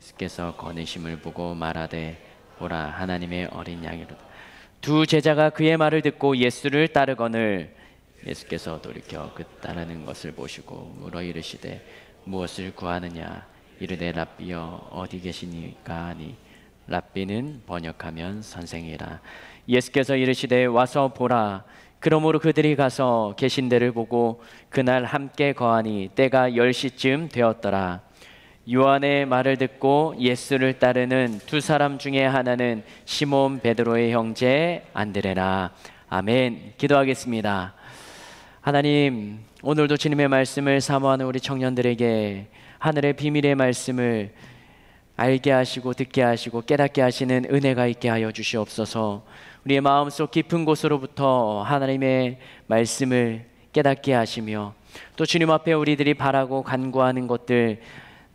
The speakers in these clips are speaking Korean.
예수께서 거느심을 보고 말하되 보라 하나님의 어린 양이로다. 두 제자가 그의 말을 듣고 예수를 따르거늘 예수께서 돌이켜 그 따르는 것을 보시고 물어 이르시되 무엇을 구하느냐. 이르되 랍비여 어디 계시니까 하니 랍비는 번역하면 선생이라. 예수께서 이르시되 와서 보라. 그러므로 그들이 가서 계신 데를 보고 그날 함께 거하니 때가 10시쯤 되었더라. 요한의 말을 듣고 예수를 따르는 두 사람 중에 하나는 시몬 베드로의 형제 안드레라. 아멘. 기도하겠습니다. 하나님, 오늘도 주님의 말씀을 사모하는 우리 청년들에게 하늘의 비밀의 말씀을 알게 하시고 듣게 하시고 깨닫게 하시는 은혜가 있게 하여 주시옵소서. 우리의 마음속 깊은 곳으로부터 하나님의 말씀을 깨닫게 하시며 또 주님 앞에 우리들이 바라고 간구하는 것들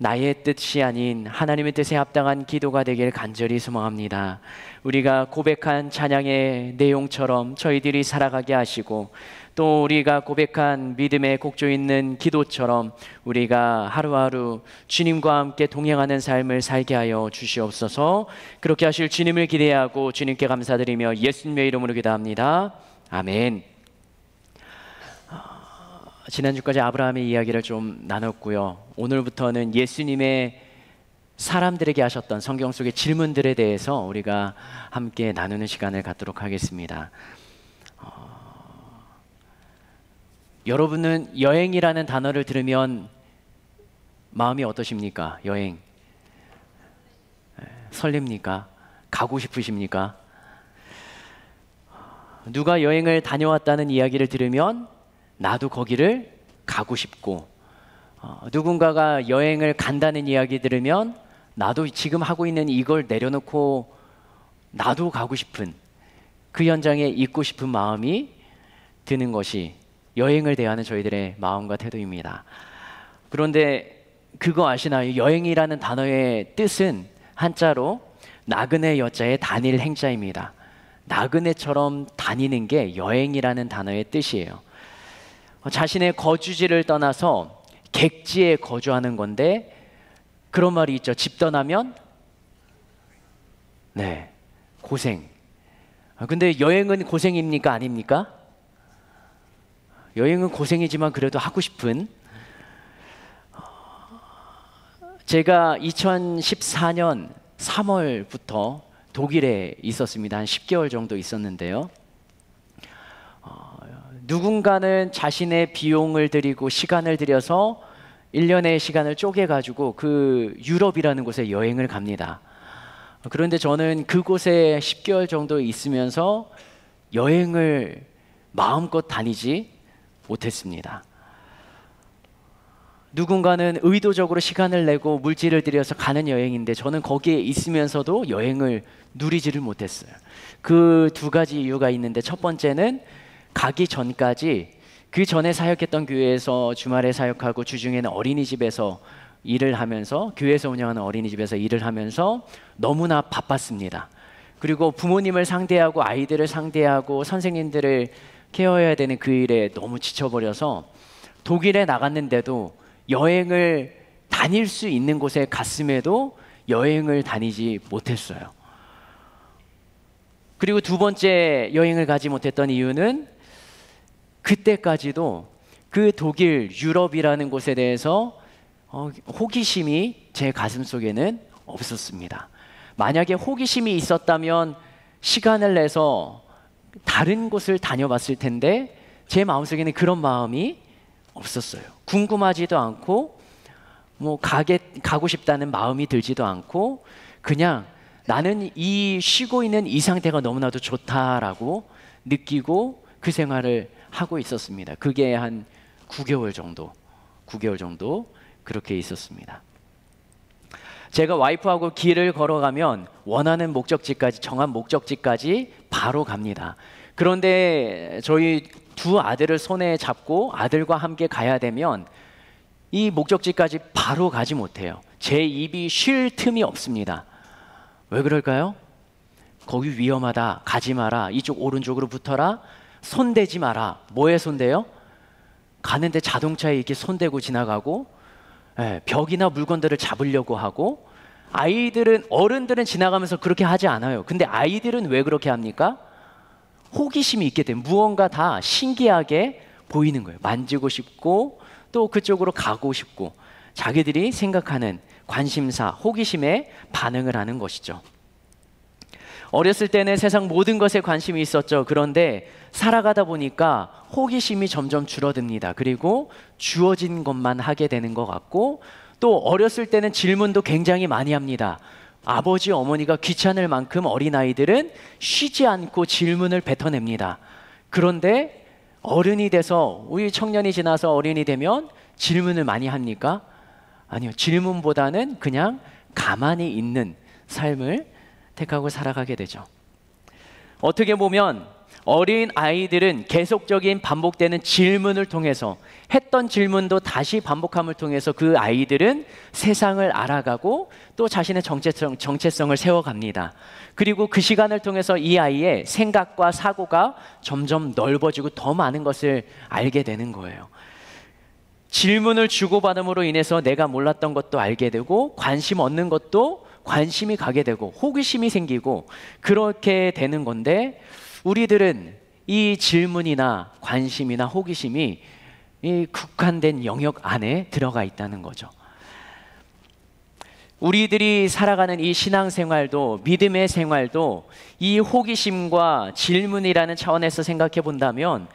나의 뜻이 아닌 하나님의 뜻에 합당한 기도가 되길 간절히 소망합니다. 우리가 고백한 찬양의 내용처럼 저희들이 살아가게 하시고 또 우리가 고백한 믿음의 곡조 있는 기도처럼 우리가 하루하루 주님과 함께 동행하는 삶을 살게 하여 주시옵소서. 그렇게 하실 주님을 기대하고 주님께 감사드리며 예수님의 이름으로 기도합니다. 아멘. 지난주까지 아브라함의 이야기를 좀 나눴고요. 오늘부터는 예수님의 사람들에게 하셨던 성경 속의 질문들에 대해서 우리가 함께 나누는 시간을 갖도록 하겠습니다. 여러분은 여행이라는 단어를 들으면 마음이 어떠십니까? 여행 설렙니까? 가고 싶으십니까? 누가 여행을 다녀왔다는 이야기를 들으면 나도 거기를 가고 싶고, 누군가가 여행을 간다는 이야기 들으면 나도 지금 하고 있는 이걸 내려놓고 나도 가고 싶은, 그 현장에 있고 싶은 마음이 드는 것이 여행을 대하는 저희들의 마음과 태도입니다. 그런데 그거 아시나요? 여행이라는 단어의 뜻은 한자로 나그네 여자의 다닐 행자입니다. 나그네처럼 다니는 게 여행이라는 단어의 뜻이에요. 자신의 거주지를 떠나서 객지에 거주하는 건데, 그런 말이 있죠. 집 떠나면 고생. 근데 여행은 고생입니까? 아닙니까? 여행은 고생이지만 그래도 하고 싶은, 제가 2014년 3월부터 독일에 있었습니다. 한 10개월 정도 있었는데요. 누군가는 자신의 비용을 들이고 시간을 들여서 1년의 시간을 쪼개가지고 그 유럽이라는 곳에 여행을 갑니다. 그런데 저는 그곳에 10개월 정도 있으면서 여행을 마음껏 다니지 못했습니다. 누군가는 의도적으로 시간을 내고 물질을 들여서 가는 여행인데 저는 거기에 있으면서도 여행을 누리지를 못했어요. 그 두 가지 이유가 있는데, 첫 번째는 가기 전까지 그 전에 사역했던 교회에서 주말에 사역하고 주중에는 어린이집에서 일을 하면서, 교회에서 운영하는 어린이집에서 일을 하면서 너무나 바빴습니다. 그리고 부모님을 상대하고 아이들을 상대하고 선생님들을 케어해야 되는 그 일에 너무 지쳐버려서 독일에 나갔는데도 여행을 다닐 수 있는 곳에 갔음에도 여행을 다니지 못했어요. 그리고 두 번째 여행을 가지 못했던 이유는 그때까지도 그 독일, 유럽이라는 곳에 대해서 호기심이 제 가슴 속에는 없었습니다. 만약에 호기심이 있었다면 시간을 내서 다른 곳을 다녀봤을 텐데 제 마음속에는 그런 마음이 없었어요. 궁금하지도 않고 가고 싶다는 마음이 들지도 않고, 그냥 나는 이 쉬고 있는 이 상태가 너무나도 좋다라고 느끼고 그 생활을 하고 있었습니다. 그게 한 9개월 정도 그렇게 있었습니다. 제가 와이프하고 길을 걸어가면 원하는 목적지까지, 정한 목적지까지 바로 갑니다. 그런데 저희 두 아들을 손에 잡고 아들과 함께 가야 되면 이 목적지까지 바로 가지 못해요. 제 입이 쉴 틈이 없습니다. 왜 그럴까요? 거기 위험하다, 가지 마라, 이쪽 오른쪽으로 붙어라, 손대지 마라. 뭐에 손대요? 가는데 자동차에 이렇게 손대고 지나가고, 벽이나 물건들을 잡으려고 하고, 어른들은 지나가면서 그렇게 하지 않아요. 근데 아이들은 왜 그렇게 합니까? 호기심이 있게 되면 무언가 다 신기하게 보이는 거예요. 만지고 싶고 또 그쪽으로 가고 싶고 자기들이 생각하는 관심사, 호기심에 반응을 하는 것이죠. 어렸을 때는 세상 모든 것에 관심이 있었죠. 그런데 살아가다 보니까 호기심이 점점 줄어듭니다. 그리고 주어진 것만 하게 되는 것 같고 또 어렸을 때는 질문도 굉장히 많이 합니다. 아버지, 어머니가 귀찮을 만큼 어린아이들은 쉬지 않고 질문을 뱉어냅니다. 그런데 어른이 돼서 우리 청년이 지나서 어른이 되면 질문을 많이 합니까? 아니요. 질문보다는 그냥 가만히 있는 삶을 택하고 살아가게 되죠. 어떻게 보면 어린 아이들은 계속적인 반복되는 질문을 통해서 했던 질문도 다시 반복함을 통해서 그 아이들은 세상을 알아가고 또 자신의 정체성을 세워갑니다. 그리고 그 시간을 통해서 이 아이의 생각과 사고가 점점 넓어지고 더 많은 것을 알게 되는 거예요. 질문을 주고받음으로 인해서 내가 몰랐던 것도 알게 되고 관심 얻는 것도 관심이 가게 되고 호기심이 생기고 그렇게 되는 건데 우리들은 이 질문이나 관심이나 호기심이 이 국한된 영역 안에 들어가 있다는 거죠. 우리들이 살아가는 이 신앙생활도 믿음의 생활도 이 호기심과 질문이라는 차원에서 생각해 본다면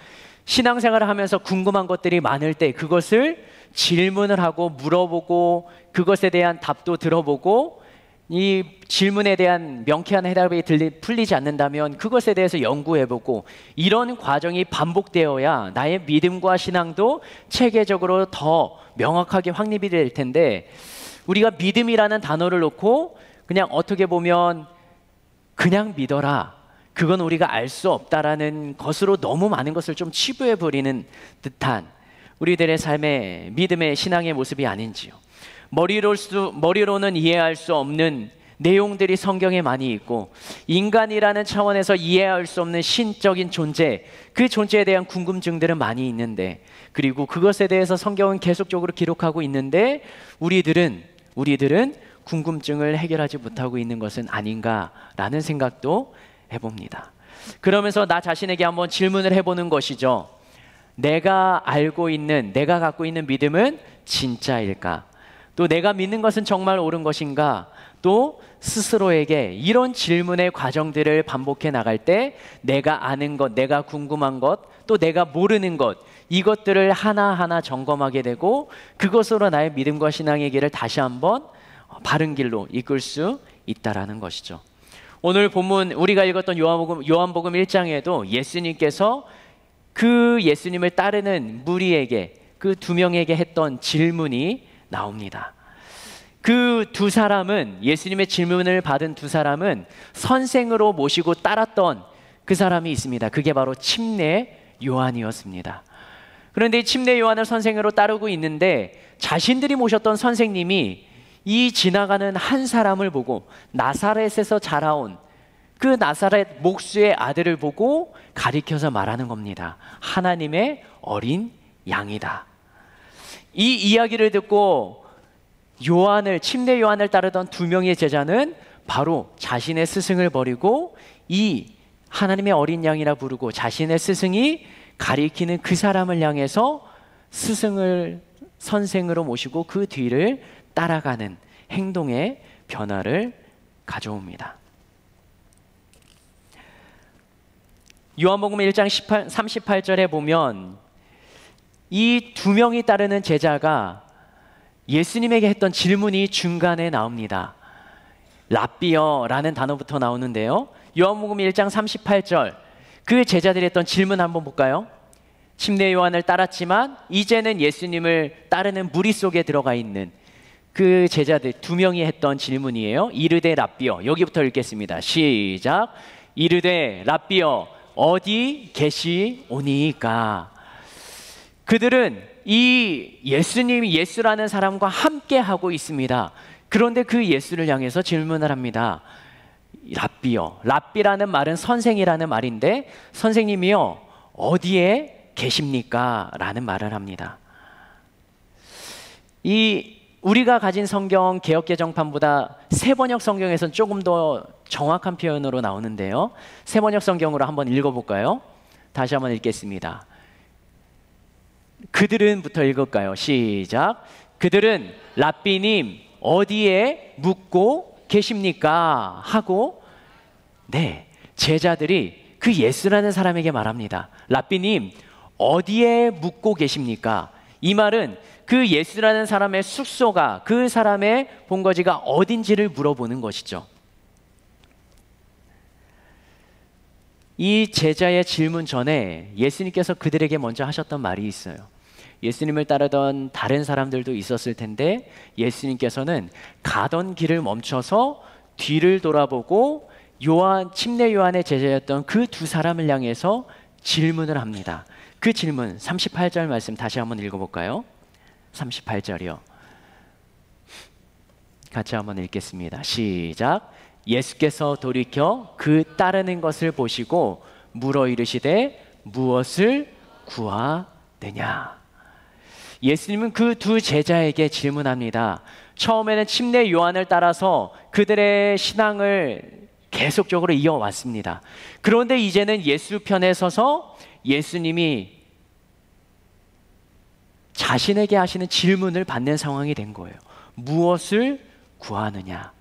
신앙생활을 하면서 궁금한 것들이 많을 때 그것을 질문을 하고 물어보고 그것에 대한 답도 들어보고 이 질문에 대한 명쾌한 해답이 풀리지 않는다면 그것에 대해서 연구해보고 이런 과정이 반복되어야 나의 믿음과 신앙도 체계적으로 더 명확하게 확립이 될 텐데 우리가 믿음이라는 단어를 놓고 그냥 어떻게 보면 그냥 믿어라, 그건 우리가 알 수 없다라는 것으로 너무 많은 것을 좀 치부해버리는 듯한 우리들의 삶의 믿음의 신앙의 모습이 아닌지요. 머리로는 이해할 수 없는 내용들이 성경에 많이 있고 인간이라는 차원에서 이해할 수 없는 신적인 존재, 그 존재에 대한 궁금증들은 많이 있는데 그리고 그것에 대해서 성경은 계속적으로 기록하고 있는데 우리들은 궁금증을 해결하지 못하고 있는 것은 아닌가라는 생각도 해봅니다. 그러면서 나 자신에게 한번 질문을 해보는 것이죠. 내가 갖고 있는 믿음은 진짜일까? 또 내가 믿는 것은 정말 옳은 것인가? 또 스스로에게 이런 질문의 과정들을 반복해 나갈 때 내가 아는 것, 내가 궁금한 것, 또 내가 모르는 것, 이것들을 하나하나 점검하게 되고 그것으로 나의 믿음과 신앙의 길을 다시 한번 바른 길로 이끌 수 있다라는 것이죠. 오늘 본문 우리가 읽었던 요한복음 1장에도 예수님께서 그 예수님을 따르는 무리에게 그 두 명에게 했던 질문이 나옵니다. 그 두 사람은 예수님의 질문을 받은 두 사람은 선생으로 모시고 따랐던 그 사람이 있습니다. 그게 바로 침례 요한이었습니다. 그런데 침례 요한을 선생으로 따르고 있는데 자신들이 모셨던 선생님이 이 지나가는 한 사람을 보고 나사렛에서 자라온 그 나사렛 목수의 아들을 보고 가리켜서 말하는 겁니다. 하나님의 어린 양이다. 이 이야기를 듣고 침례 요한을 따르던 두 명의 제자는 바로 자신의 스승을 버리고 이 하나님의 어린 양이라 부르고 자신의 스승이 가리키는 그 사람을 향해서 스승을 선생으로 모시고 그 뒤를 따라가는 행동의 변화를 가져옵니다. 요한복음 1장 38절에 보면 이 두 명이 따르는 제자가 예수님에게 했던 질문이 중간에 나옵니다. 라삐어라는 단어부터 나오는데요. 요한복음 1장 38절 그 제자들이 했던 질문 한번 볼까요? 침례 요한을 따랐지만 이제는 예수님을 따르는 무리 속에 들어가 있는 그 제자들 두 명이 했던 질문이에요. 이르되 라삐어. 여기부터 읽겠습니다. 시작. 이르되 라삐어 어디 계시오니까. 그들은 이 예수라는 사람과 함께 하고 있습니다. 그런데 그 예수를 향해서 질문을 합니다. 라삐요. 라삐라는 말은 선생이라는 말인데 선생님이요 어디에 계십니까? 라는 말을 합니다. 이 우리가 가진 성경 개역개정판보다 새번역 성경에서는 조금 더 정확한 표현으로 나오는데요. 새번역 성경으로 한번 읽어볼까요? 다시 한번 읽겠습니다. 그들은부터 읽을까요? 시작. 그들은 랍비님 어디에 묵고 계십니까? 하고 네, 제자들이 그 예수라는 사람에게 말합니다. 랍비님 어디에 묵고 계십니까? 이 말은 그 예수라는 사람의 숙소가, 그 사람의 본거지가 어딘지를 물어보는 것이죠. 이 제자의 질문 전에 예수님께서 그들에게 먼저 하셨던 말이 있어요. 예수님을 따르던 다른 사람들도 있었을 텐데 예수님께서는 가던 길을 멈춰서 뒤를 돌아보고 침례 요한의 제자였던 그 두 사람을 향해서 질문을 합니다. 그 질문 38절 말씀 다시 한번 읽어볼까요? 38절이요. 같이 한번 읽겠습니다. 시작. 예수께서 돌이켜 그 따르는 것을 보시고 물어 이르시되 무엇을 구하느냐. 예수님은 그 두 제자에게 질문합니다. 처음에는 침례 요한을 따라서 그들의 신앙을 계속적으로 이어왔습니다. 그런데 이제는 예수 편에 서서 예수님이 자신에게 하시는 질문을 받는 상황이 된 거예요. 무엇을 구하느냐.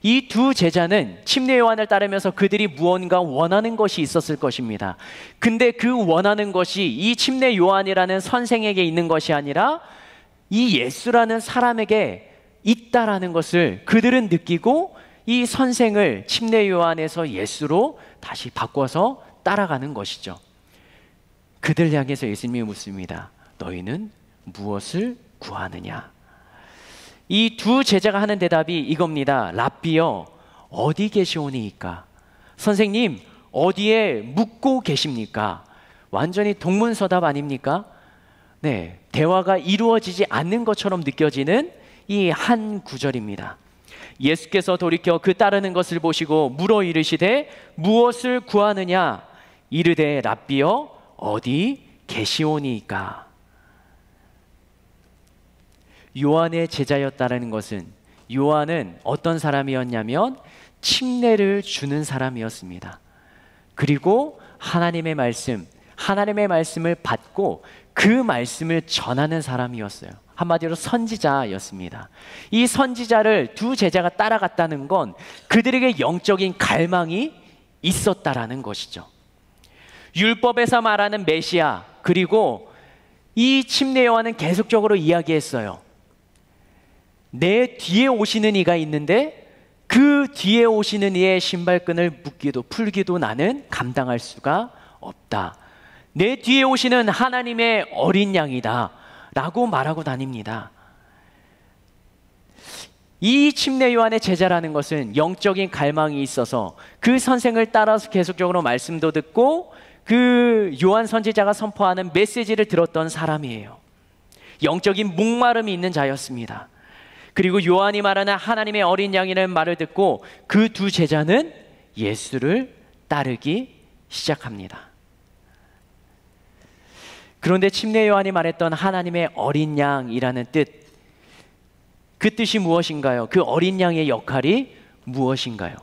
이 두 제자는 침례 요한을 따르면서 그들이 무언가 원하는 것이 있었을 것입니다. 근데 그 원하는 것이 이 침례 요한이라는 선생에게 있는 것이 아니라 이 예수라는 사람에게 있다라는 것을 그들은 느끼고 이 선생을 침례 요한에서 예수로 다시 바꿔서 따라가는 것이죠. 그들 향해서 예수님이 묻습니다. 너희는 무엇을 구하느냐? 이 두 제자가 하는 대답이 이겁니다. 랍비여 어디 계시오니이까? 선생님 어디에 묵고 계십니까? 완전히 동문서답 아닙니까? 네, 대화가 이루어지지 않는 것처럼 느껴지는 이 한 구절입니다. 예수께서 돌이켜 그 따르는 것을 보시고 물어 이르시되 무엇을 구하느냐? 이르되 랍비여 어디 계시오니이까? 요한의 제자였다라는 것은 요한은 어떤 사람이었냐면 침례를 주는 사람이었습니다. 그리고 하나님의 말씀을 받고 그 말씀을 전하는 사람이었어요. 한마디로 선지자였습니다. 이 선지자를 두 제자가 따라갔다는 건 그들에게 영적인 갈망이 있었다라는 것이죠. 율법에서 말하는 메시아, 그리고 이 침례 요한은 계속적으로 이야기했어요. 내 뒤에 오시는 이가 있는데 그 뒤에 오시는 이의 신발끈을 풀기도 나는 감당할 수가 없다. 내 뒤에 오시는 하나님의 어린 양이다 라고 말하고 다닙니다. 이 침례 요한의 제자라는 것은 영적인 갈망이 있어서 그 선생을 따라서 계속적으로 말씀도 듣고 그 요한 선지자가 선포하는 메시지를 들었던 사람이에요. 영적인 목마름이 있는 자였습니다. 그리고 요한이 말하는 하나님의 어린 양이라는 말을 듣고 그 두 제자는 예수를 따르기 시작합니다. 그런데 침례 요한이 말했던 하나님의 어린 양이라는 뜻, 그 뜻이 무엇인가요? 그 어린 양의 역할이 무엇인가요?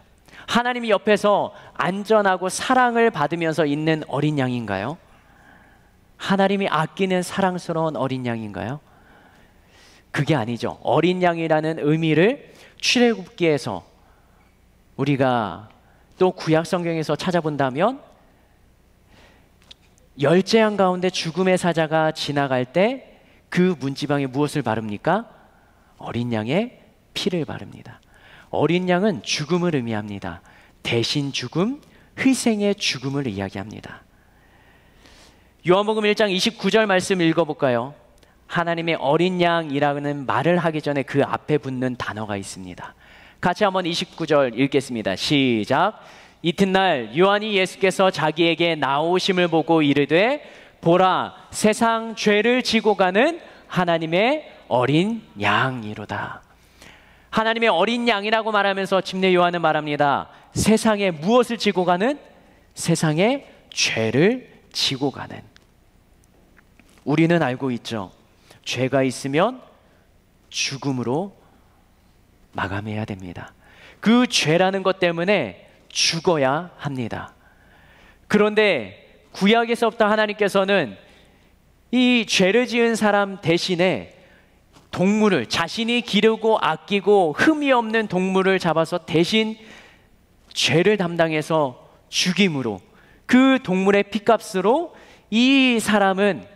하나님이 옆에서 안전하고 사랑을 받으면서 있는 어린 양인가요? 하나님이 아끼는 사랑스러운 어린 양인가요? 그게 아니죠. 어린 양이라는 의미를 출애굽기에서 우리가 또 구약 성경에서 찾아본다면 열재앙 가운데 죽음의 사자가 지나갈 때 그 문지방에 무엇을 바릅니까? 어린 양의 피를 바릅니다. 어린 양은 죽음을 의미합니다. 대신 죽음, 희생의 죽음을 이야기합니다. 요한복음 1장 29절 말씀 읽어볼까요? 하나님의 어린 양이라는 말을 하기 전에 그 앞에 붙는 단어가 있습니다. 같이 한번 29절 읽겠습니다. 시작. 이튿날 요한이 예수께서 자기에게 나오심을 보고 이르되 보라 세상 죄를 지고 가는 하나님의 어린 양이로다. 하나님의 어린 양이라고 말하면서 침례 요한은 말합니다. 세상에 무엇을 지고 가는? 세상의 죄를 지고 가는. 우리는 알고 있죠. 죄가 있으면 죽음으로 마감해야 됩니다. 그 죄라는 것 때문에 죽어야 합니다. 그런데 구약에서부터 하나님께서는 이 죄를 지은 사람 대신에 동물을, 자신이 기르고 아끼고 흠이 없는 동물을 잡아서 대신 죄를 담당해서 죽임으로, 그 동물의 피값으로 이 사람은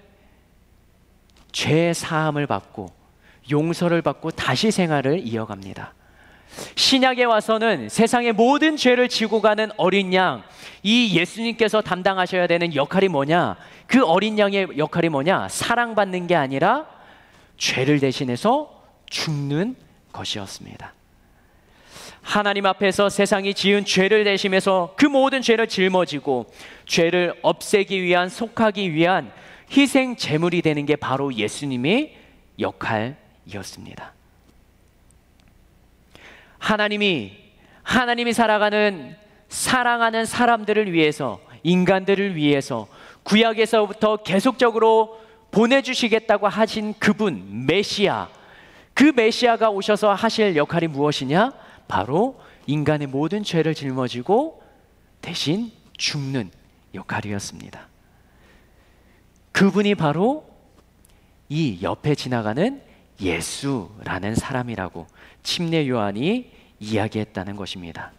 죄 사함을 받고 용서를 받고 다시 생활을 이어갑니다. 신약에 와서는 세상의 모든 죄를 지고 가는 어린 양, 이 예수님께서 담당하셔야 되는 역할이 뭐냐? 그 어린 양의 역할이 뭐냐? 사랑받는 게 아니라 죄를 대신해서 죽는 것이었습니다. 하나님 앞에서 세상이 지은 죄를 대신해서 그 모든 죄를 짊어지고 죄를 없애기 위한, 속하기 위한 희생 제물이 되는 게 바로 예수님의 역할이었습니다. 하나님이 살아가는, 사랑하는 사람들을 위해서, 인간들을 위해서 구약에서부터 계속적으로 보내주시겠다고 하신 그분, 메시아, 그 메시아가 오셔서 하실 역할이 무엇이냐? 바로 인간의 모든 죄를 짊어지고 대신 죽는 역할이었습니다. 그분이 바로 이 옆에 지나가는 예수라는 사람이라고 침례 요한이 이야기했다는 것입니다.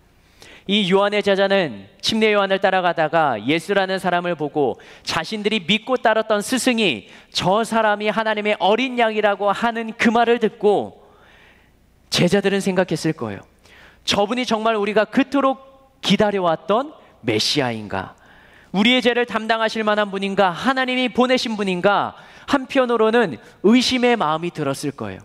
이 요한의 제자는 침례 요한을 따라가다가 예수라는 사람을 보고 자신들이 믿고 따랐던 스승이 저 사람이 하나님의 어린 양이라고 하는 그 말을 듣고 제자들은 생각했을 거예요. 저분이 정말 우리가 그토록 기다려왔던 메시아인가? 우리의 죄를 담당하실 만한 분인가? 하나님이 보내신 분인가? 한편으로는 의심의 마음이 들었을 거예요.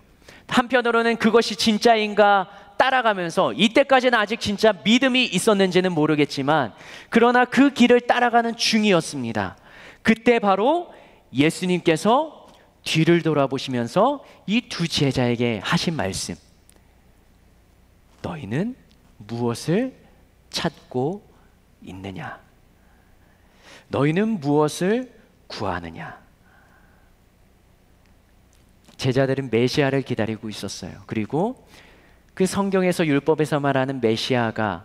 한편으로는 그것이 진짜인가 따라가면서, 이때까지는 아직 진짜 믿음이 있었는지는 모르겠지만 그러나 그 길을 따라가는 중이었습니다. 그때 바로 예수님께서 뒤를 돌아보시면서 이 두 제자에게 하신 말씀, 너희는 무엇을 찾고 있느냐? 너희는 무엇을 구하느냐? 제자들은 메시아를 기다리고 있었어요. 그리고 그 성경에서, 율법에서 말하는 메시아가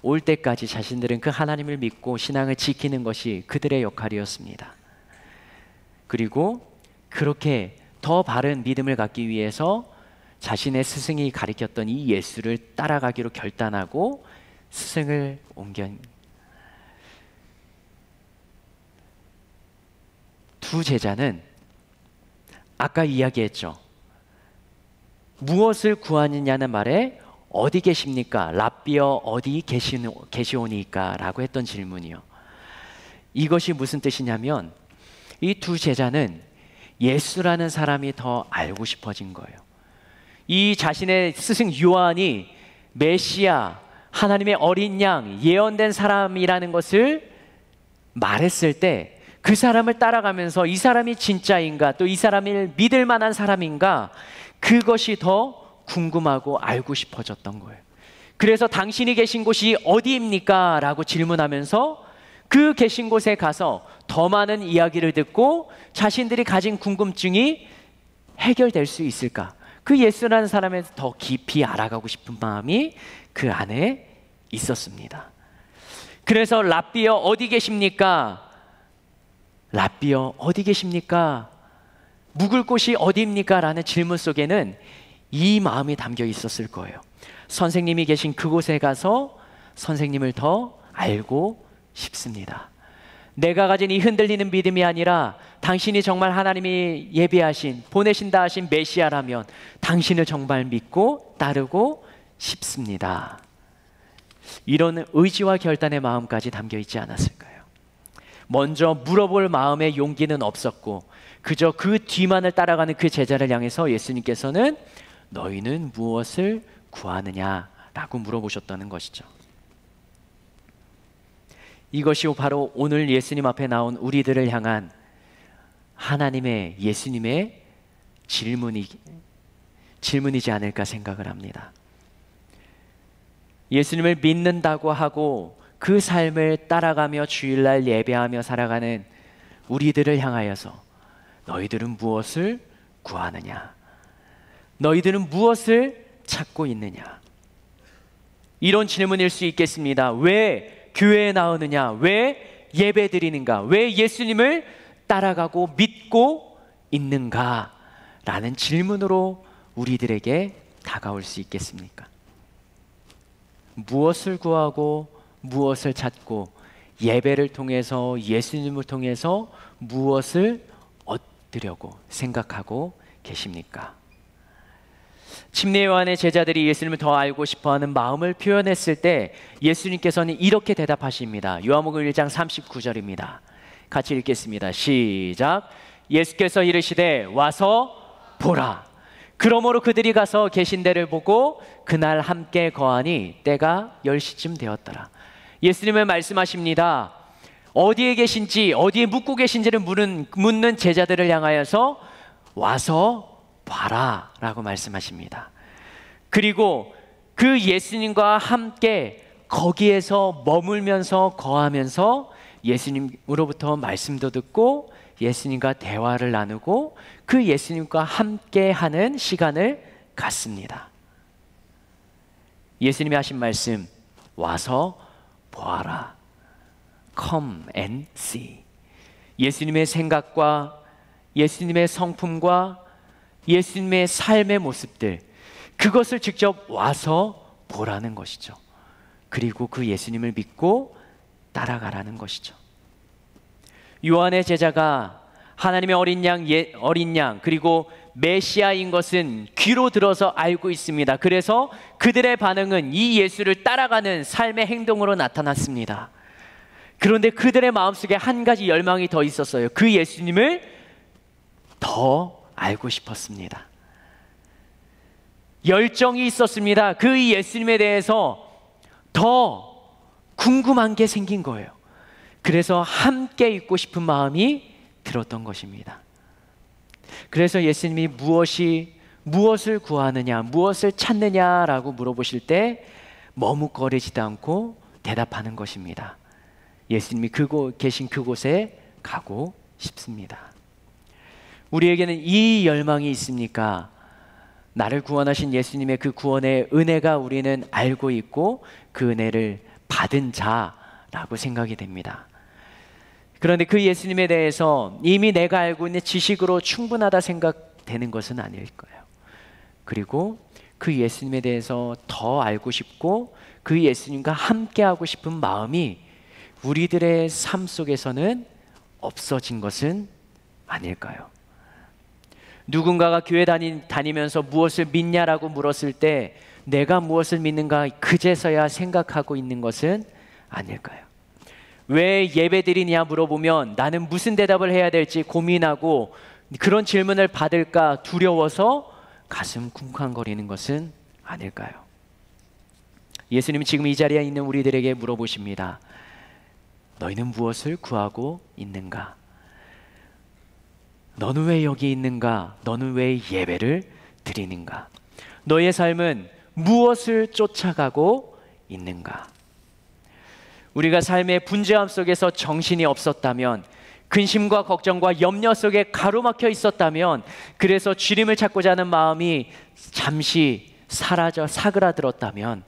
올 때까지 자신들은 그 하나님을 믿고 신앙을 지키는 것이 그들의 역할이었습니다. 그리고 그렇게 더 바른 믿음을 갖기 위해서 자신의 스승이 가르쳤던 이 예수를 따라가기로 결단하고 스승을 옮겨. 두 제자는 아까 이야기했죠. 무엇을 구하느냐는 말에 어디 계십니까? 랍비여 어디 계시오니까? 라고 했던 질문이요. 이것이 무슨 뜻이냐면 이 두 제자는 예수라는 사람이 더 알고 싶어진 거예요. 이 자신의 스승 요한이 메시아, 하나님의 어린 양, 예언된 사람이라는 것을 말했을 때 그 사람을 따라가면서 이 사람이 진짜인가, 또 이 사람을 믿을 만한 사람인가, 그것이 더 궁금하고 알고 싶어졌던 거예요. 그래서 당신이 계신 곳이 어디입니까? 라고 질문하면서 그 계신 곳에 가서 더 많은 이야기를 듣고 자신들이 가진 궁금증이 해결될 수 있을까? 그 예수라는 사람에 더 깊이 알아가고 싶은 마음이 그 안에 있었습니다. 그래서 랍비여 어디 계십니까? 랍비여 어디 계십니까? 묵을 곳이 어디입니까? 라는 질문 속에는 이 마음이 담겨 있었을 거예요. 선생님이 계신 그곳에 가서 선생님을 더 알고 싶습니다. 내가 가진 이 흔들리는 믿음이 아니라 당신이 정말 하나님이 예비하신, 보내신다 하신 메시아라면 당신을 정말 믿고 따르고 싶습니다. 이런 의지와 결단의 마음까지 담겨 있지 않았을까요? 먼저 물어볼 마음의 용기는 없었고 그저 그 뒤만을 따라가는 그 제자를 향해서 예수님께서는 너희는 무엇을 구하느냐라고 물어보셨다는 것이죠. 이것이 바로 오늘 예수님 앞에 나온 우리들을 향한 하나님의, 예수님의 질문이지 않을까 생각을 합니다. 예수님을 믿는다고 하고 그 삶을 따라가며 주일날 예배하며 살아가는 우리들을 향하여서 너희들은 무엇을 구하느냐? 너희들은 무엇을 찾고 있느냐? 이런 질문일 수 있겠습니다. 왜 교회에 나오느냐? 왜 예배 드리는가? 왜 예수님을 따라가고 믿고 있는가? 라는 질문으로 우리들에게 다가올 수 있겠습니까? 무엇을 구하고 무엇을 찾고 예배를 통해서 예수님을 통해서 무엇을 얻으려고 생각하고 계십니까? 침례 요한의 제자들이 예수님을 더 알고 싶어하는 마음을 표현했을 때 예수님께서는 이렇게 대답하십니다. 요한복음 1장 39절입니다. 같이 읽겠습니다. 시작. 예수께서 이르시되 와서 보라. 그러므로 그들이 가서 계신 데를 보고 그날 함께 거하니 때가 10시쯤 되었더라. 예수님은 말씀하십니다. 어디에 계신지, 어디에 묵고 계신지를 묻는 제자들을 향하여서 와서 봐라 라고 말씀하십니다. 그리고 그 예수님과 함께 거기에서 머물면서 거하면서 예수님으로부터 말씀도 듣고 예수님과 대화를 나누고 그 예수님과 함께 하는 시간을 갖습니다. 예수님이 하신 말씀, 와서 보아라. Come and see. 예수님의 생각과 예수님의 성품과 예수님의 삶의 모습들, 그것을 직접 와서 보라는 것이죠. 그리고 그 예수님을 믿고 따라가라는 것이죠. 요한의 제자가 하나님의 어린 양 그리고 메시아인 것은 귀로 들어서 알고 있습니다. 그래서 그들의 반응은 이 예수를 따라가는 삶의 행동으로 나타났습니다. 그런데 그들의 마음속에 한 가지 열망이 더 있었어요. 그 예수님을 더 알고 싶었습니다. 열정이 있었습니다. 그 예수님에 대해서 더 궁금한 게 생긴 거예요. 그래서 함께 있고 싶은 마음이 들었던 것입니다. 그래서 예수님이 무엇을 구하느냐, 무엇을 찾느냐라고 물어보실 때 머뭇거리지도 않고 대답하는 것입니다. 예수님이 계신 그곳에 가고 싶습니다. 우리에게는 이 열망이 있습니까? 나를 구원하신 예수님의 그 구원의 은혜가 우리는 알고 있고 그 은혜를 받은 자라고 생각이 됩니다. 그런데 그 예수님에 대해서 이미 내가 알고 있는 지식으로 충분하다 생각되는 것은 아닐 거예요. 그리고 그 예수님에 대해서 더 알고 싶고 그 예수님과 함께하고 싶은 마음이 우리들의 삶 속에서는 없어진 것은 아닐까요? 누군가가 교회 다니면서 무엇을 믿냐라고 물었을 때 내가 무엇을 믿는가 그제서야 생각하고 있는 것은 아닐까요? 왜 예배 드리냐 물어보면 나는 무슨 대답을 해야 될지 고민하고 그런 질문을 받을까 두려워서 가슴 쿵쾅거리는 것은 아닐까요? 예수님이 지금 이 자리에 있는 우리들에게 물어보십니다. 너희는 무엇을 구하고 있는가? 너는 왜 여기 있는가? 너는 왜 예배를 드리는가? 너의 삶은 무엇을 쫓아가고 있는가? 우리가 삶의 분주함 속에서 정신이 없었다면, 근심과 걱정과 염려 속에 가로막혀 있었다면, 그래서 주님을 찾고자 하는 마음이 잠시 사라져 사그라들었다면,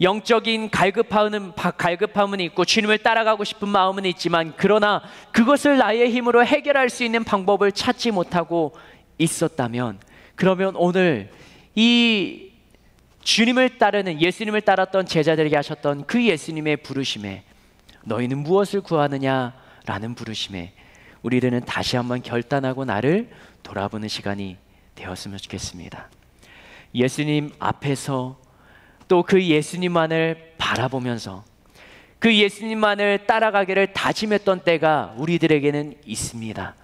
영적인 갈급함은 있고 주님을 따라가고 싶은 마음은 있지만 그러나 그것을 나의 힘으로 해결할 수 있는 방법을 찾지 못하고 있었다면, 그러면 오늘 이 주님을 따르는 예수님을 따랐던 제자들에게 하셨던 그 예수님의 부르심에, 너희는 무엇을 구하느냐라는 부르심에 우리들은 다시 한번 결단하고 나를 돌아보는 시간이 되었으면 좋겠습니다. 예수님 앞에서 또 그 예수님만을 바라보면서 그 예수님만을 따라가기를 다짐했던 때가 우리들에게는 있습니다.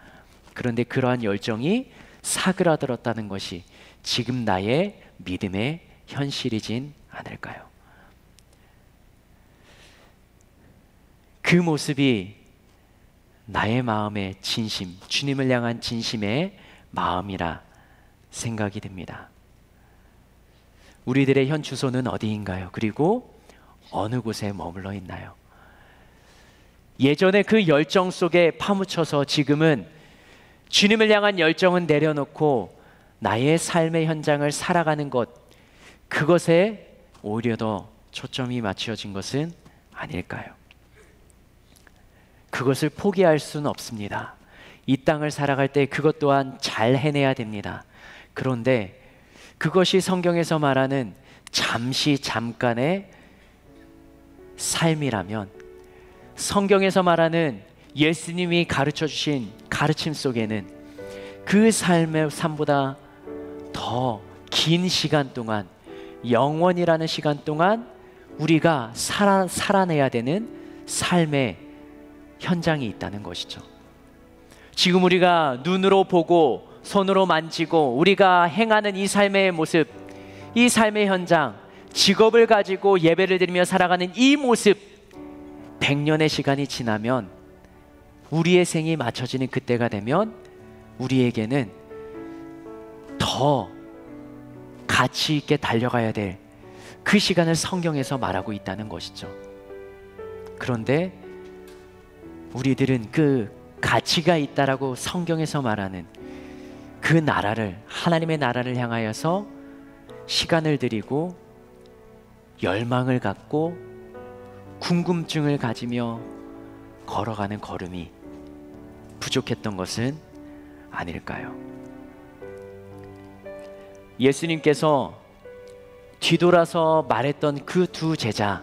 그런데 그러한 열정이 사그라들었다는 것이 지금 나의 믿음의 현실이진 않을까요? 그 모습이 나의 마음의 진심, 주님을 향한 진심의 마음이라 생각이 됩니다. 우리들의 현 주소는 어디인가요? 그리고 어느 곳에 머물러 있나요? 예전에 그 열정 속에 파묻혀서 지금은 주님을 향한 열정은 내려놓고 나의 삶의 현장을 살아가는 것, 그것에 오히려 더 초점이 맞춰진 것은 아닐까요? 그것을 포기할 수는 없습니다. 이 땅을 살아갈 때 그것 또한 잘 해내야 됩니다. 그런데 그것이 성경에서 말하는 잠시 잠깐의 삶이라면, 성경에서 말하는 예수님이 가르쳐 주신 가르침 속에는 그 삶의 삶보다 더 긴 시간 동안, 영원이라는 시간 동안 우리가 살아내야 되는 삶의 현장이 있다는 것이죠. 지금 우리가 눈으로 보고 손으로 만지고 우리가 행하는 이 삶의 모습, 이 삶의 현장, 직업을 가지고 예배를 드리며 살아가는 이 모습, 100년의 시간이 지나면, 우리의 생이 맞춰지는 그때가 되면 우리에게는 더 가치 있게 달려가야 될 그 시간을 성경에서 말하고 있다는 것이죠. 그런데 우리들은 그 가치가 있다라고 성경에서 말하는 그 나라를, 하나님의 나라를 향하여서 시간을 들이고 열망을 갖고 궁금증을 가지며 걸어가는 걸음이 부족했던 것은 아닐까요? 예수님께서 뒤돌아서 말했던 그 두 제자,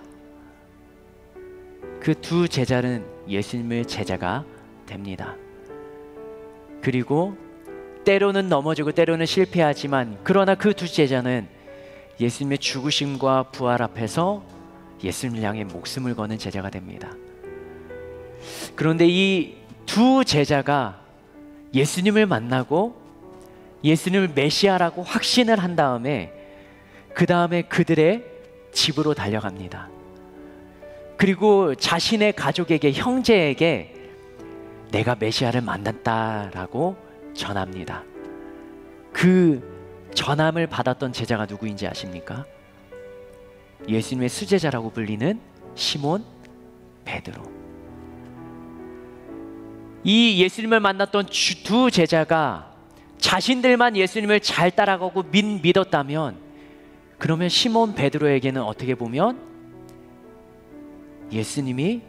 그 두 제자는 예수님의 제자가 됩니다. 그리고 때로는 넘어지고 때로는 실패하지만, 그러나 그 두 제자는 예수님의 죽으심과 부활 앞에서 예수님을 향해 목숨을 거는 제자가 됩니다. 그런데 이 두 제자가 예수님을 만나고 예수님을 메시아라고 확신을 한 다음에, 그 다음에 그들의 집으로 달려갑니다. 그리고 자신의 가족에게, 형제에게 내가 메시아를 만났다라고 전합니다. 그 전함을 받았던 제자가 누구인지 아십니까? 예수님의 수제자라고 불리는 시몬 베드로. 이 예수님을 만났던 두 제자가 자신들만 예수님을 잘 따라가고 믿었다면, 그러면 시몬 베드로에게는 어떻게 보면 예수님이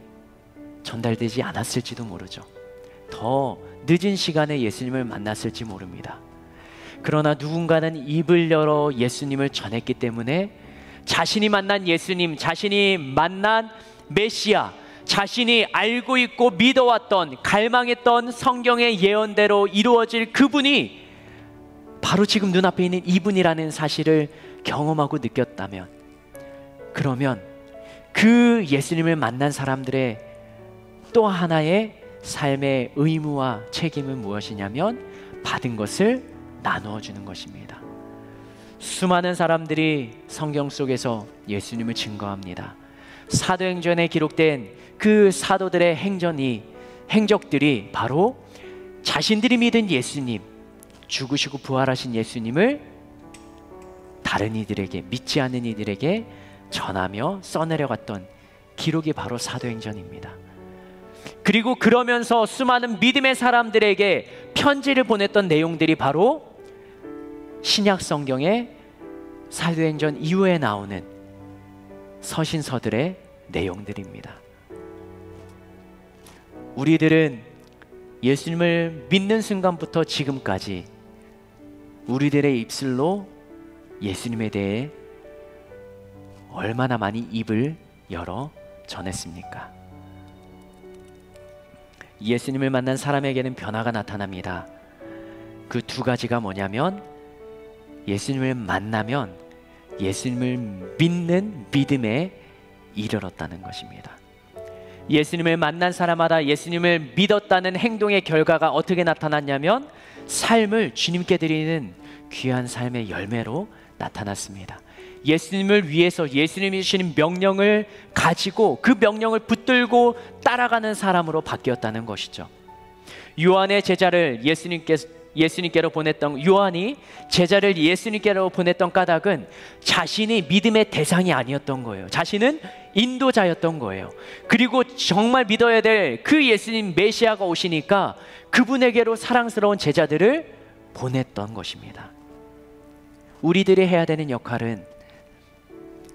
전달되지 않았을지도 모르죠. 더 늦은 시간에 예수님을 만났을지 모릅니다. 그러나 누군가는 입을 열어 예수님을 전했기 때문에 자신이 만난 예수님, 자신이 만난 메시아, 자신이 알고 있고 믿어왔던, 갈망했던 성경의 예언대로 이루어질 그분이 바로 지금 눈앞에 있는 이분이라는 사실을 경험하고 느꼈다면, 그러면 그 예수님을 만난 사람들의 또 하나의 삶의 의무와 책임은 무엇이냐면, 받은 것을 나누어 주는 것입니다. 수많은 사람들이 성경 속에서 예수님을 증거합니다. 사도행전에 기록된 그 사도들의 행적들이 바로 자신들이 믿은 예수님, 죽으시고 부활하신 예수님을 다른 이들에게, 믿지 않는 이들에게 전하며 써내려갔던 기록이 바로 사도행전입니다. 그리고 그러면서 수많은 믿음의 사람들에게 편지를 보냈던 내용들이 바로 신약 성경의 사도행전 이후에 나오는 서신서들의 내용들입니다. 우리들은 예수님을 믿는 순간부터 지금까지 우리들의 입술로 예수님에 대해 얼마나 많이 입을 열어 전했습니까? 예수님을 만난 사람에게는 변화가 나타납니다. 그 두 가지가 뭐냐면, 예수님을 만나면 예수님을 믿는 믿음에 이르렀다는 것입니다. 예수님을 만난 사람마다 예수님을 믿었다는 행동의 결과가 어떻게 나타났냐면, 삶을 주님께 드리는 귀한 삶의 열매로 나타났습니다. 예수님을 위해서 예수님이 주시는 명령을 가지고 그 명령을 붙들고 따라가는 사람으로 바뀌었다는 것이죠. 요한의 제자를 예수님께로 보냈던, 요한이 제자를 예수님께로 보냈던 까닭은 자신이 믿음의 대상이 아니었던 거예요. 자신은 인도자였던 거예요. 그리고 정말 믿어야 될 그 예수님 메시아가 오시니까 그분에게로 사랑스러운 제자들을 보냈던 것입니다. 우리들이 해야 되는 역할은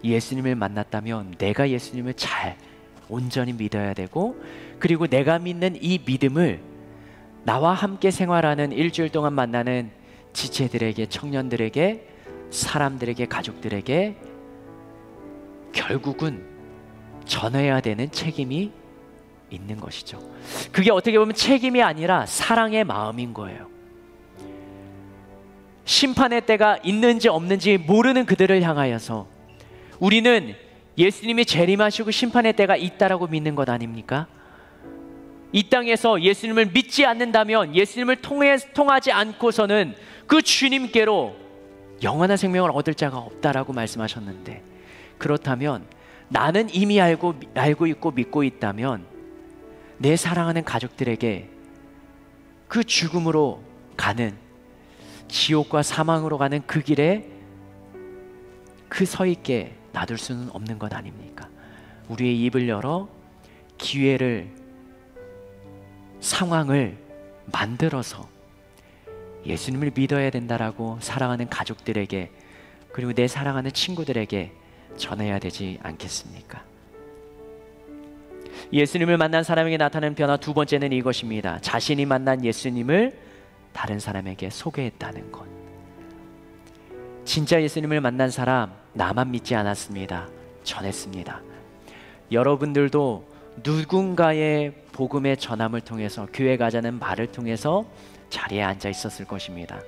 예수님을 만났다면 내가 예수님을 잘 온전히 믿어야 되고, 그리고 내가 믿는 이 믿음을 나와 함께 생활하는 일주일 동안 만나는 지체들에게, 청년들에게, 사람들에게, 가족들에게 결국은 전해야 되는 책임이 있는 것이죠. 그게 어떻게 보면 책임이 아니라 사랑의 마음인 거예요. 심판의 때가 있는지 없는지 모르는 그들을 향하여서 우리는 예수님이 재림하시고 심판의 때가 있다라고 믿는 것 아닙니까? 이 땅에서 예수님을 믿지 않는다면, 예수님을 통하지 않고서는 그 주님께로 영원한 생명을 얻을 자가 없다라고 말씀하셨는데, 그렇다면 나는 이미 알고 있고 믿고 있다면 내 사랑하는 가족들에게 그 죽음으로 가는, 지옥과 사망으로 가는 그 길에 그 서 있게 놔둘 수는 없는 것 아닙니까? 우리의 입을 열어 기회를, 상황을 만들어서 예수님을 믿어야 된다라고 사랑하는 가족들에게, 그리고 내 사랑하는 친구들에게 전해야 되지 않겠습니까? 예수님을 만난 사람에게 나타나는 변화 두 번째는 이것입니다. 자신이 만난 예수님을 다른 사람에게 소개했다는 것. 진짜 예수님을 만난 사람, 나만 믿지 않았습니다. 전했습니다. 여러분들도 누군가의 복음의 전함을 통해서, 교회 가자는 말을 통해서 자리에 앉아 있었을 것입니다.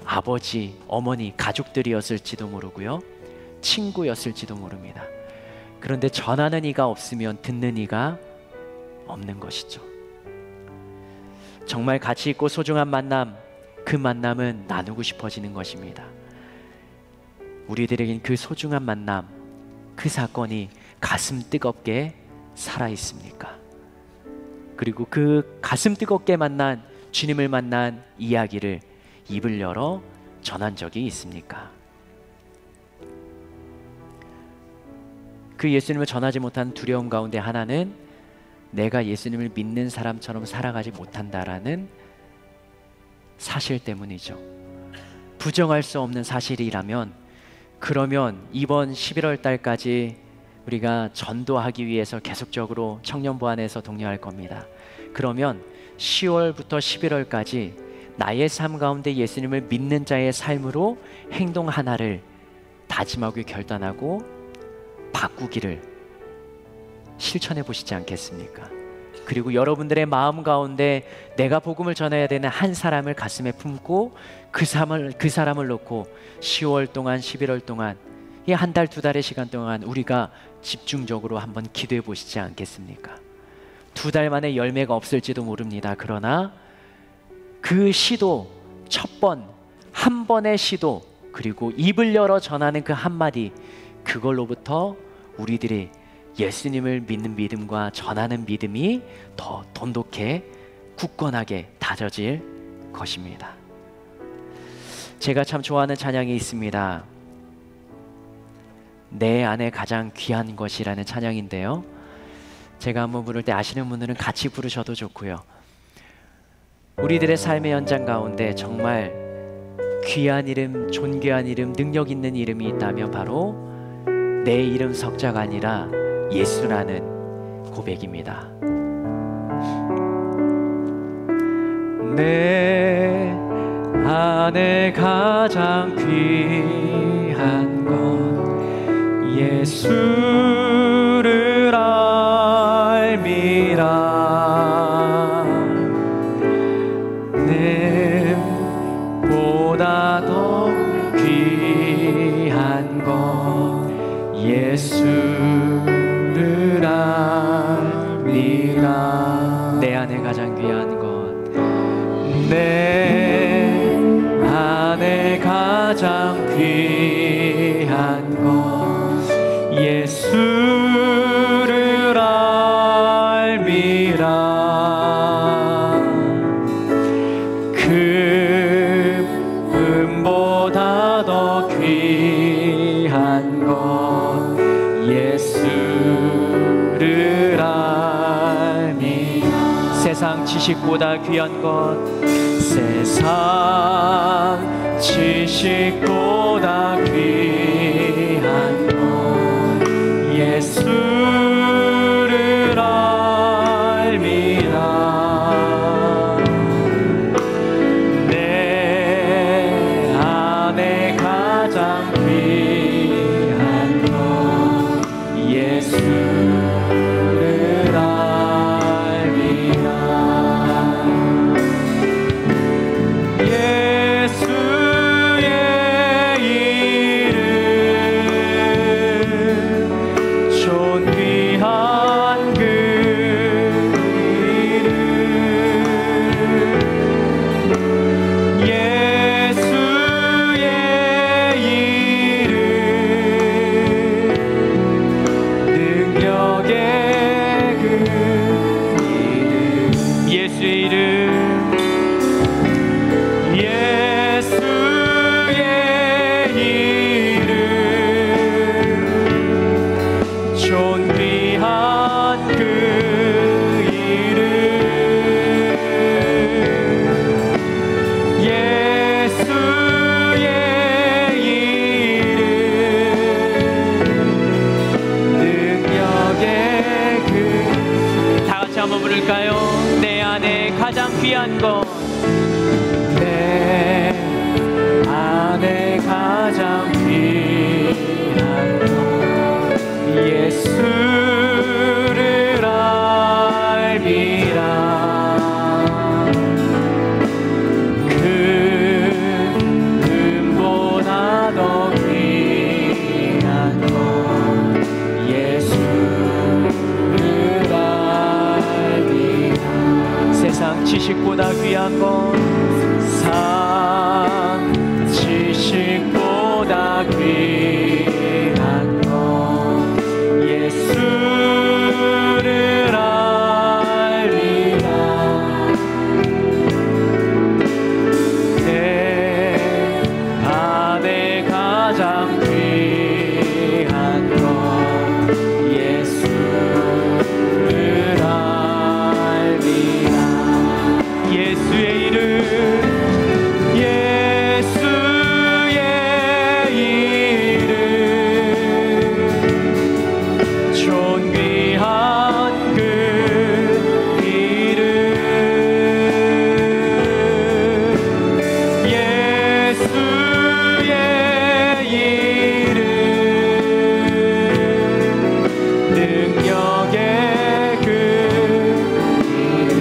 아버지, 어머니, 가족들이었을지도 모르고요, 친구였을지도 모릅니다. 그런데 전하는 이가 없으면 듣는 이가 없는 것이죠. 정말 가치 있고 소중한 만남, 그 만남은 나누고 싶어지는 것입니다. 우리들에겐 그 소중한 만남, 그 사건이 가슴 뜨겁게 살아 있습니까? 그리고 그 가슴 뜨겁게 만난 주님을 만난 이야기를 입을 열어 전한 적이 있습니까? 그 예수님을 전하지 못한 두려움 가운데 하나는 내가 예수님을 믿는 사람처럼 살아가지 못한다라는 사실 때문이죠. 부정할 수 없는 사실이라면, 그러면 이번 11월 달까지 우리가 전도하기 위해서 계속적으로 청년부안에서 독려할 겁니다. 그러면 10월부터 11월까지 나의 삶 가운데 예수님을 믿는 자의 삶으로 행동 하나를 다짐하고 결단하고 바꾸기를 실천해 보시지 않겠습니까? 그리고 여러분들의 마음 가운데 내가 복음을 전해야 되는 한 사람을 가슴에 품고 그 사람을 놓고 10월 동안, 11월 동안, 이 한 달, 두 달의 시간 동안 우리가 집중적으로 한번 기도해 보시지 않겠습니까? 2달 만에 열매가 없을지도 모릅니다. 그러나 그 시도, 한 번의 시도, 그리고 입을 열어 전하는 그 한마디, 그걸로부터 우리들이 예수님을 믿는 믿음과 전하는 믿음이 더 돈독해 굳건하게 다져질 것입니다. 제가 참 좋아하는 찬양이 있습니다. 내 안에 가장 귀한 것이라는 찬양인데요, 제가 한번 부를 때 아시는 분들은 같이 부르셔도 좋고요. 우리들의 삶의 현장 가운데 정말 귀한 이름, 존귀한 이름, 능력 있는 이름이 있다면 바로 내 이름 석자가 아니라 예수라는 고백입니다. 내 안에 가장 귀한 것 예수를 알미라. 님보다 더 귀한 것 예수를 알미라. 내 안에 가장 귀한 것, 내 안에 가장 귀한 것 예수를 알미라. 금보다 더 귀한 것 예수를 알미라. 세상 지식보다 귀한 것, 세상 지식보다 귀한 것 예수를 알미라. 내 안에 가장 귀한 것 예수를 알미라. 예수의 이름 존귀한 그 이름 예수의 이름 능력의 그 이름 예수의 이름 예수의 이름 존귀한 그 이름 예수의 이름 능력의 그 다 같이 한번 부를까요? 내 안에 가장 귀한 것 내 안에 가장 귀한 것 예수를 알미라. 그 금보다 더 귀한 것 예수를 알미라. 세상 지식보다 귀한 것 세상 지식보다 귀한 것 예수를 알미라. 내 안에 가장 귀한 것 예수를 알미라. 예수의 이름 예수의 이름 존귀한 그 이름 예수의 이름 능력의 그 이름.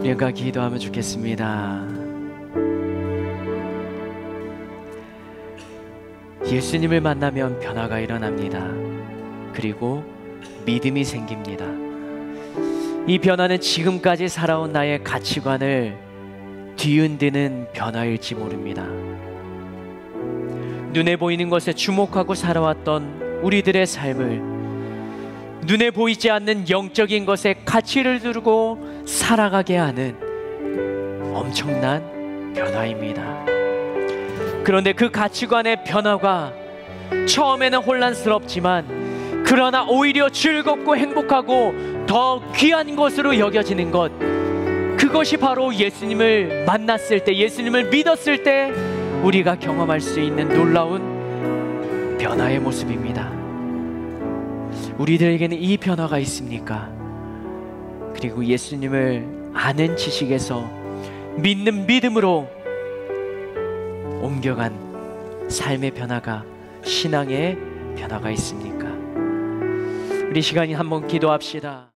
우리가 기도하면 좋겠습니다. 예수님을 만나면 변화가 일어납니다. 그리고 믿음이 생깁니다. 이 변화는 지금까지 살아온 나의 가치관을 뒤흔드는 변화일지 모릅니다. 눈에 보이는 것에 주목하고 살아왔던 우리들의 삶을 눈에 보이지 않는 영적인 것에 가치를 두고 살아가게 하는 엄청난 변화입니다. 그런데 그 가치관의 변화가 처음에는 혼란스럽지만 그러나 오히려 즐겁고 행복하고 더 귀한 것으로 여겨지는 것, 그것이 바로 예수님을 만났을 때, 예수님을 믿었을 때 우리가 경험할 수 있는 놀라운 변화의 모습입니다. 우리들에게는 이 변화가 있습니까? 그리고 예수님을 아는 지식에서 믿는 믿음으로 옮겨간 삶의 변화가, 신앙의 변화가 있습니까? 우리 시간이 한번 기도합시다.